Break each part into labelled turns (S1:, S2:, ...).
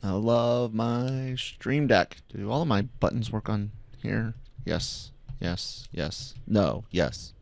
S1: I love my Stream Deck. Do all of my buttons work on here? Yes. Yes. Yes. No. Yes.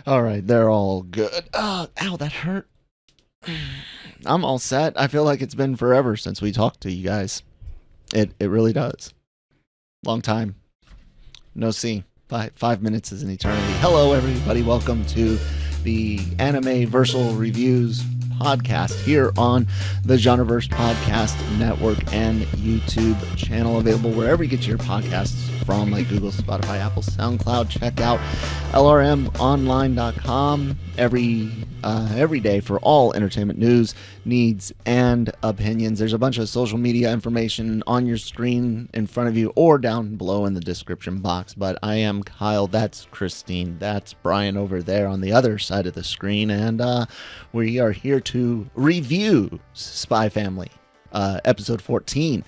S1: All right. They're all good. Ow, that hurt. I'm all set. I feel like it's been forever since we talked to you guys. It really does. Long time. No see. 5 minutes is an eternity. Hello, everybody. Welcome to the Anime Versal Reviews podcast here on the Genreverse Podcast Network and YouTube channel, available wherever you get your podcasts from, like Google, Spotify, Apple, SoundCloud. Check out lrmonline.com every day for all entertainment news, needs, and opinions. There's a bunch of social media information on your screen in front of you or down below in the description box. But I am Kyle, that's Christine, that's Brian over there on the other side of the screen, and we are here to review Spy Family, episode 14.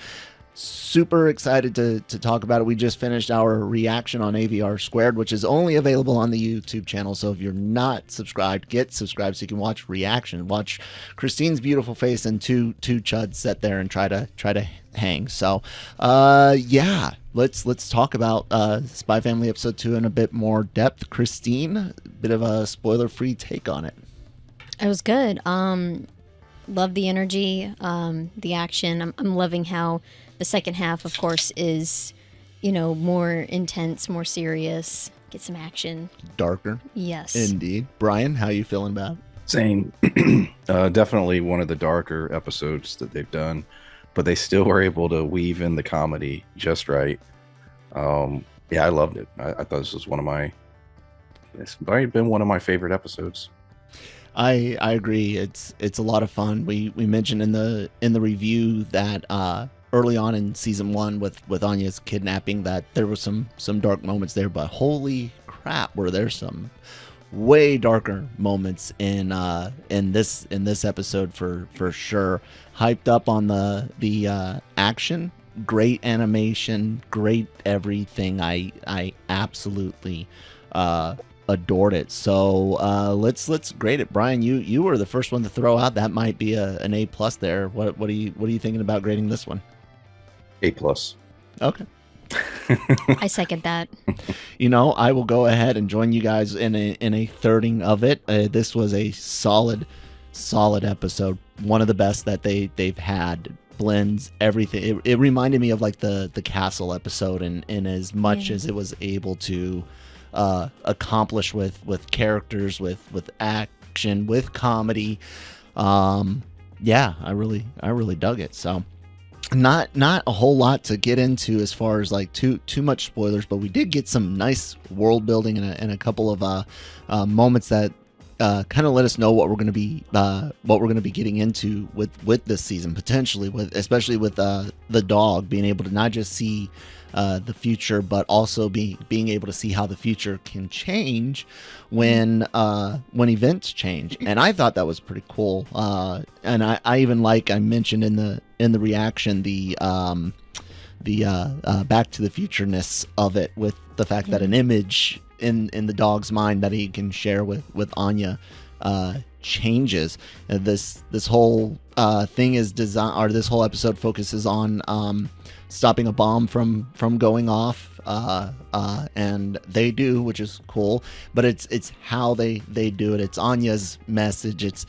S1: Super excited to talk about it. We just finished our reaction on AVR Squared, which is only available on the YouTube channel. So if you're not subscribed, get subscribed so you can watch reaction, watch Christine's beautiful face and two chuds sit there and try to hang. So yeah, let's talk about Spy Family episode 2 in a bit more depth. Christine, a bit of a spoiler-free take on it.
S2: It was good. Love the energy, the action. I'm loving how the second half, of course, is, more intense, more serious. Get some action.
S1: Darker.
S2: Yes.
S1: Indeed. Brian, how you feeling about it?
S3: Same. Definitely one of the darker episodes that they've done, but they still were able to weave in the comedy just right. Yeah, I loved it. I thought this was it's probably been one of my favorite episodes.
S1: I agree. It's a lot of fun. We mentioned in the review that early on in season 1 with Anya's kidnapping that there was some dark moments there, but holy crap, were there some way darker moments in this episode for sure. Hyped up on the action, great animation, great everything. I absolutely adored it. So let's grade it. Brian, you were the first one to throw out that might be an A+ there. What are you thinking about grading this one?
S3: A+.
S1: Okay.
S2: I second that.
S1: I will go ahead and join you guys in a thirding of it. This was a solid episode. One of the best that they've had. Blends everything. It reminded me of like the Castle episode, and as much as it was able to accomplish with characters, with action, with comedy. Yeah, I really dug it. So not a whole lot to get into as far as like too much spoilers, but we did get some nice world building and a couple of moments that kind of let us know what we're going to be getting into with this season, potentially, especially with the dog being able to not just see the future, but also being able to see how the future can change when events change. And I thought that was pretty cool. And I even I mentioned in the reaction the Back to the Future-ness of it, with the fact that an image in the dog's mind that he can share with Anya changes. This whole thing is designed, or this whole episode focuses on stopping a bomb from going off, and they do, which is cool, but it's how they do it. It's Anya's message. It's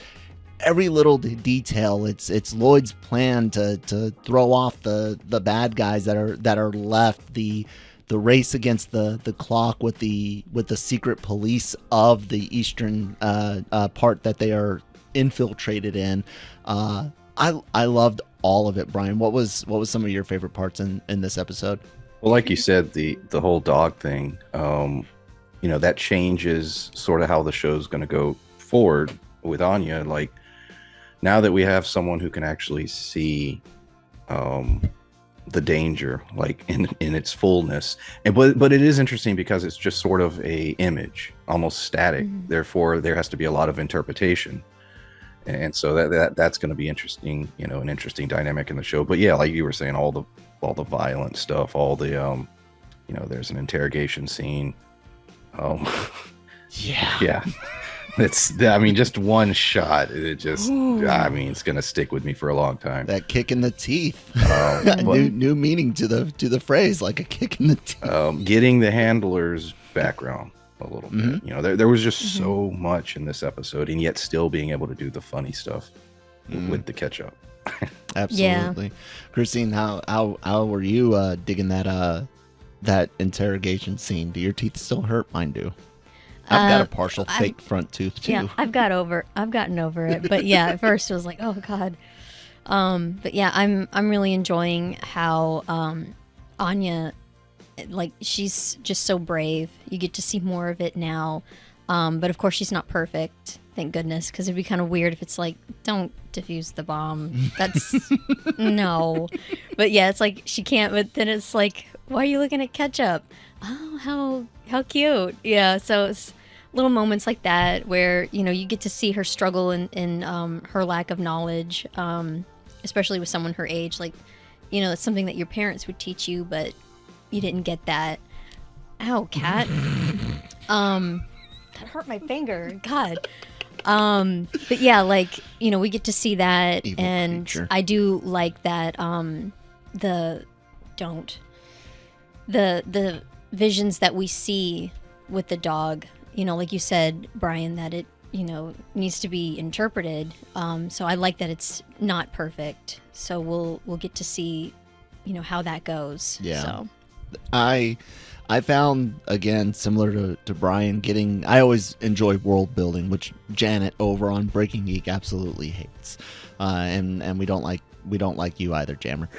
S1: every little detail. It's Lloyd's plan to throw off the bad guys that are left. The race against the clock with the secret police of the eastern part that they are infiltrated in. I loved all of it. Brian, what was some of your favorite parts in this episode?
S3: Well, like you said, the whole dog thing, that changes sort of how the show's going to go forward with Anya. Like, now that we have someone who can actually see the danger, like in its fullness, but it is interesting because it's just sort of a image, almost static. Therefore, there has to be a lot of interpretation, and so that's going to be interesting. An interesting dynamic in the show. But yeah, like you were saying, all the violent stuff, all the there's an interrogation scene. Yeah. I mean, just one shot. It just, I mean, it's gonna stick with me for a long time.
S1: That kick in the teeth.
S3: But,
S1: New meaning to the phrase, like a kick in the teeth.
S3: getting the handler's background a little bit. You know, there was just so much in this episode, and yet still being able to do the funny stuff with the catch up.
S1: Absolutely. Yeah. Christine, how were you digging that interrogation scene? Do your teeth still hurt? Mine do. I've got a partial fake front tooth too.
S2: Yeah, I've gotten over it. But yeah, at first it was like, oh God. But yeah, I'm really enjoying how Anya, like, she's just so brave. You get to see more of it now. But of course she's not perfect, thank goodness, because it'd be kind of weird if it's like, don't defuse the bomb. That's no. But yeah, it's like she can't, but then it's like, why are you looking at ketchup? Oh, how cute. Yeah, so it's little moments like that where, you know, you get to see her struggle in her lack of knowledge, especially with someone her age. Like, you know, it's something that your parents would teach you, but you didn't get that. Ow, cat. That hurt my finger. God. But yeah, like, you know, we get to see that. Evil and creature. I do like that the visions that we see with the dog, you know, like you said, Brian, that it, you know, needs to be interpreted. So I like that it's not perfect. So we'll get to see, you know, how that goes.
S1: Yeah.
S2: So
S1: I found, again, similar to Brian, I always enjoy world building, which Janet over on Breaking Geek absolutely hates. And we don't like you either, Jammer.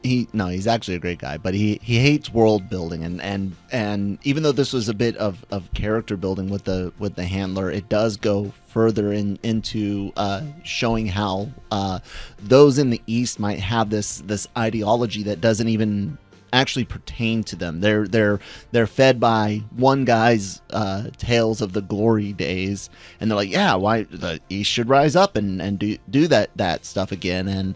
S1: He's actually a great guy, but he hates world building, and even though this was a bit of character building with the handler, it does go further into showing how those in the East might have this ideology that doesn't even actually pertain to them. They're fed by one guy's tales of the glory days, and they're like, yeah, why the East should rise up and do that stuff again, and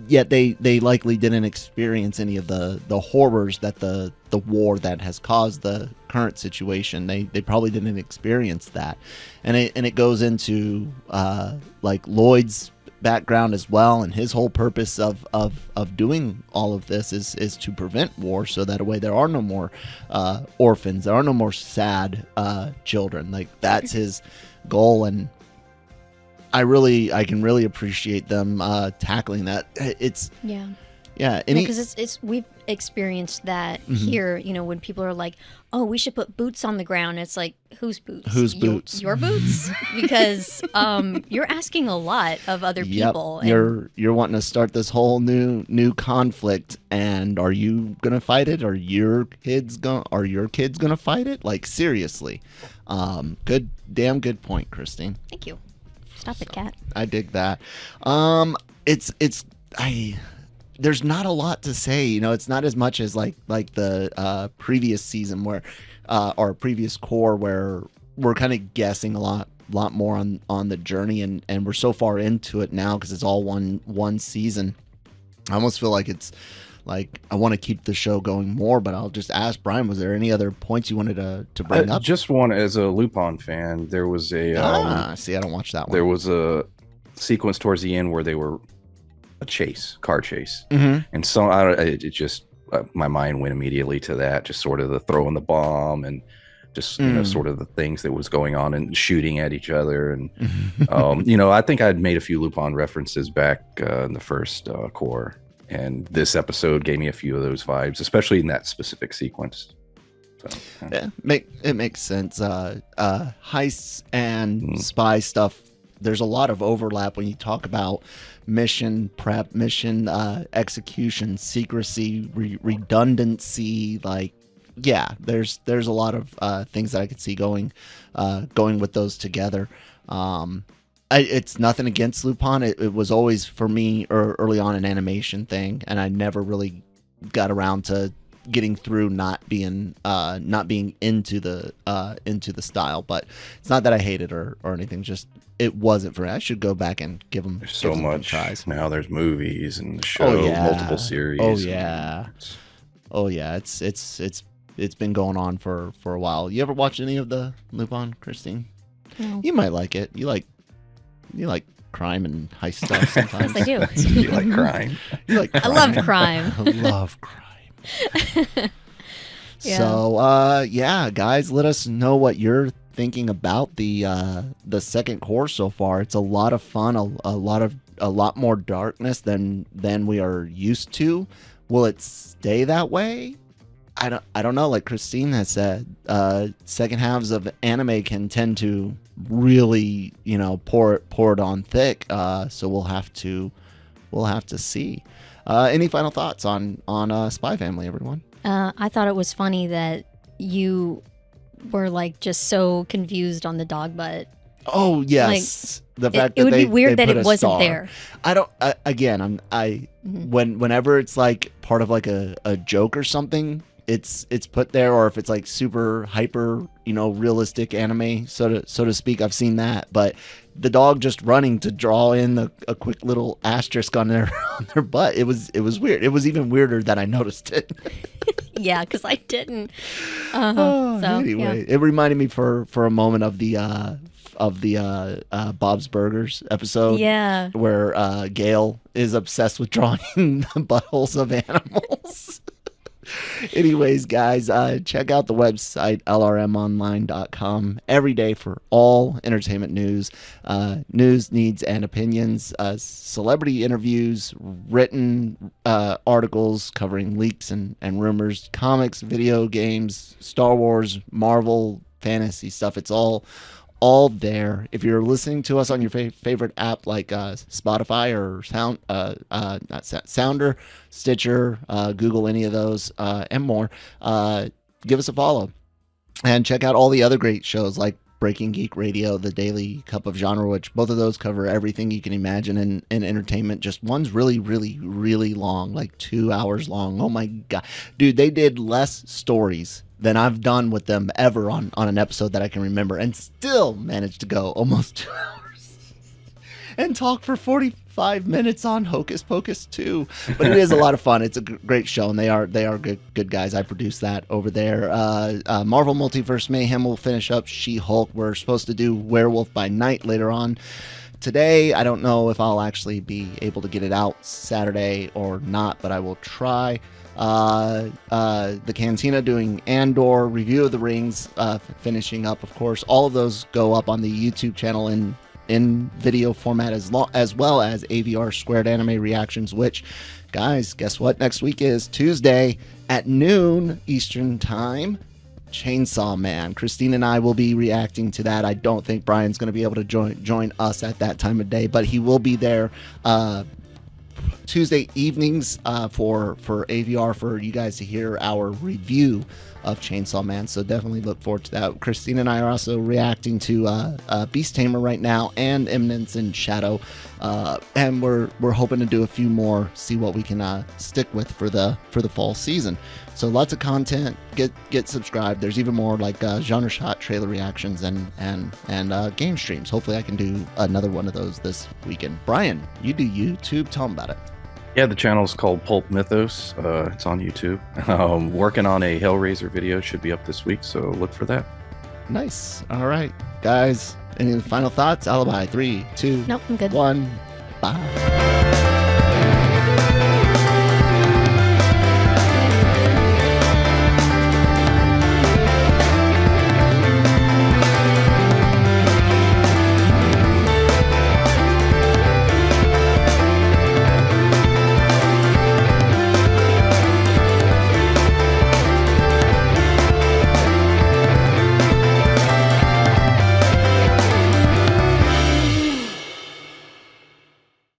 S1: yet they likely didn't experience any of the horrors that the war that has caused the current situation. They probably didn't experience that, and it goes into like Lloyd's background as well, and his whole purpose of doing all of this is to prevent war, so that way there are no more orphans, there are no more sad children. Like, that's his goal, and I can really appreciate them tackling that. It's because
S2: we've experienced that here. You know, when people are like, "Oh, we should put boots on the ground," it's like, whose boots?
S1: Boots?
S2: Your boots? Because you're asking a lot of other people.
S1: And you're wanting to start this whole new conflict, and are you gonna fight it? Are your kids gonna fight it? Like, seriously, damn good point, Christine.
S2: Thank you. Stop it, cat.
S1: I dig that. There's not a lot to say, you know. It's not as much as like the previous season where or previous core, where we're kind of guessing a lot more on the journey, and we're so far into it now because it's all one season. I almost feel like it's like I want to keep the show going more, but I'll just ask Brian, was there any other points you wanted to bring up?
S3: Just one, as a Lupin fan, there was a
S1: see, I don't watch that one.
S3: There was a sequence towards the end where they were a car chase, and so my mind went immediately to that, just sort of the throwing the bomb and just you know, sort of the things that was going on and shooting at each other, and you know, I think I'd made a few Lupin references back in the first core, and this episode gave me a few of those vibes, especially in that specific sequence. So,
S1: yeah, it makes sense. Heists and spy stuff, there's a lot of overlap when you talk about mission prep, mission execution, secrecy, redundancy. Like, yeah, there's a lot of things that I could see going with those together. It's nothing against Lupin. It was always, for me, early on, an animation thing, and I never really got around to getting through not being into the style. But it's not that I hate it or anything. Just it wasn't for me. I should go back and give them
S3: so much tries. Now there's movies and the show, multiple series.
S1: Oh yeah. It's been going on for a while. You ever watch any of the Lupin, Christine?
S2: No.
S1: You might like it. You like crime and heist stuff sometimes.
S2: Yes, I do.
S3: You like crime.
S1: You like
S2: I love crime.
S1: I love crime.
S2: Yeah.
S1: So, guys, let us know what you're thinking about the second course so far. It's a lot of fun, a lot more darkness than we are used to. Will it stay that way? I don't know. Like Christine has said, second halves of anime can tend to really, pour it on thick. So we'll have to see. Any final thoughts on Spy Family, everyone?
S2: I thought it was funny that you were like just so confused on the dog butt.
S1: Oh yes, the fact
S2: it
S1: that
S2: would be weird that
S1: put
S2: it
S1: a
S2: wasn't
S1: star.
S2: there.
S1: I don't. Whenever it's like part of like a joke or something, it's put there, or if it's like super hyper, realistic anime, so to speak. I've seen that, but the dog just running to draw in a quick little asterisk on their butt. It was weird. It was even weirder that I noticed it.
S2: Yeah, because I didn't.
S1: Anyway, it reminded me for a moment of the Bob's Burgers episode.
S2: Yeah.
S1: Where Gail is obsessed with drawing the buttholes of animals. Anyways, guys, check out the website lrmonline.com every day for all entertainment news, needs, and opinions, celebrity interviews, written articles covering leaks and rumors, comics, video games, Star Wars, Marvel, fantasy stuff. It's all there. If you're listening to us on your favorite app like Spotify or Sounder, Stitcher, Google, any of those and more, give us a follow and check out all the other great shows like Breaking Geek Radio, The Daily Cup of Genre, which both of those cover everything you can imagine in entertainment. Just one's really, really, really long, like 2 hours long. Oh my God. Dude, they did less stories than I've done with them ever on an episode that I can remember, and still managed to go almost 2 hours and talk for 45 minutes on Hocus Pocus 2. But it is a lot of fun. It's a great show, and they are good guys. I produce that over there. Marvel Multiverse Mayhem will finish up She-Hulk. We're supposed to do Werewolf by Night later on today. I don't know if I'll actually be able to get it out Saturday or not, but I will try. The Cantina doing Andor, Review of the Rings, finishing up, of course. All of those go up on the YouTube channel in video format, as well as AVR Squared Anime Reactions, which, guys, guess what next week is? Tuesday at noon Eastern Time. Chainsaw Man. Christine and I will be reacting to that. I don't think Brian's going to be able to join us at that time of day, but he will be there Tuesday evenings for AVR for you guys to hear our review of Chainsaw Man. So definitely look forward to that. Christine and I are also reacting to Beast Tamer right now and Eminence in Shadow, and we're hoping to do a few more, see what we can stick with for the fall season. So lots of content. Get subscribed. There's even more like genre shot trailer reactions and game streams. Hopefully I can do another one of those this weekend. Brian, you do YouTube. Tell them about it.
S3: Yeah, the channel is called PulpMythos. It's on YouTube. Working on a Hellraiser video, should be up this week, so look for that.
S1: Nice. All right, guys. Any final thoughts? Alibi. 3, 2,
S2: Nope, I'm good.
S1: 1. Bye.